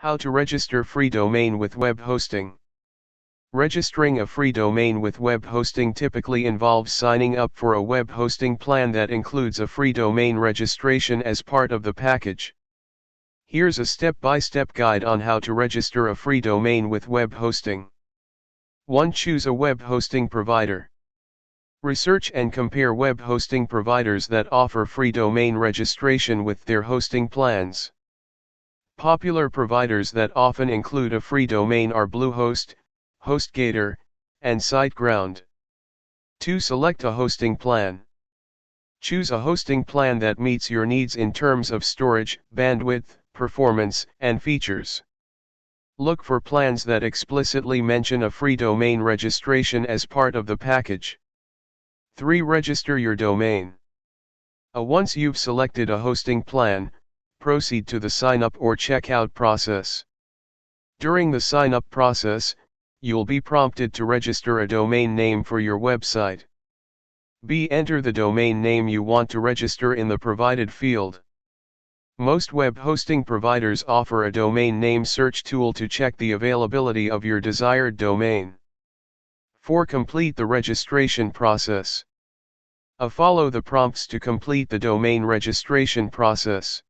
How to register free domain with web hosting. Registering a free domain with web hosting typically involves signing up for a web hosting plan that includes a free domain registration as part of the package. Here's a step-by-step guide on how to register a free domain with web hosting. 1. Choose a web hosting provider. Research and compare web hosting providers that offer free domain registration with their hosting plans. Popular providers that often include a free domain are Bluehost, HostGator, and SiteGround. 2. Select a hosting plan. Choose a hosting plan that meets your needs in terms of storage, bandwidth, performance, and features. Look for plans that explicitly mention a free domain registration as part of the package. 3. Register your domain. Once you've selected a hosting plan, proceed to the sign-up or checkout process. During the sign-up process, you'll be prompted to register a domain name for your website. B. Enter the domain name you want to register in the provided field. Most web hosting providers offer a domain name search tool to check the availability of your desired domain. 4. Complete the registration process. Follow the prompts to complete the domain registration process.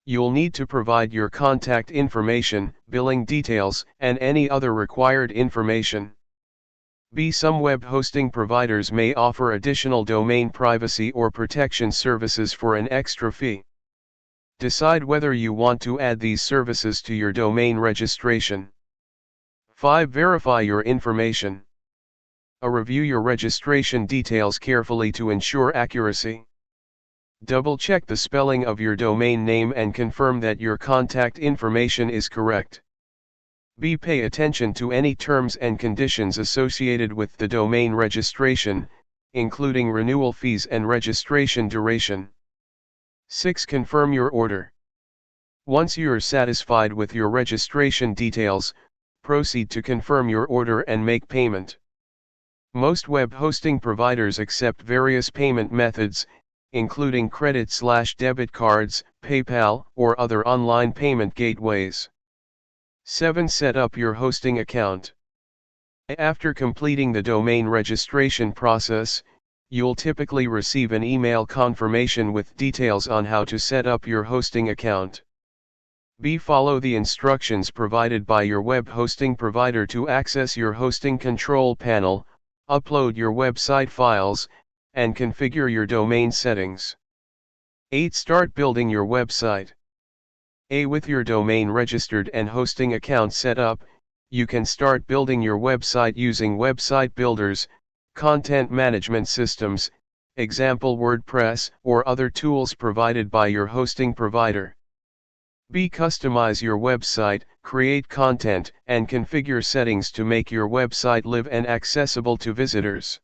You'll need to provide your contact information, billing details, and any other required information. B. Some web hosting providers may offer additional domain privacy or protection services for an extra fee. Decide whether you want to add these services to your domain registration. 5. Verify your information. Review your registration details carefully to ensure accuracy. Double-check the spelling of your domain name and confirm that your contact information is correct. B. Pay attention to any terms and conditions associated with the domain registration, including renewal fees and registration duration. 6. Confirm your order. Once you're satisfied with your registration details, proceed to confirm your order and make payment. Most web hosting providers accept various payment methods, including credit/debit cards, PayPal, or other online payment gateways. 7. Set up your hosting account. After completing the domain registration process, you'll typically receive an email confirmation with details on how to set up your hosting account. B. Follow the instructions provided by your web hosting provider to access your hosting control panel, upload your website files, and configure your domain settings. 8. Start building your website. With your domain registered and hosting account set up, you can start building your website using website builders, content management systems, example WordPress, or other tools provided by your hosting provider. B. Customize your website, create content, and configure settings to make your website live and accessible to visitors.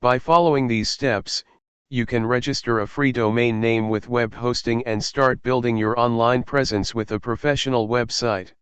By following these steps, you can register a free domain name with web hosting and start building your online presence with a professional website.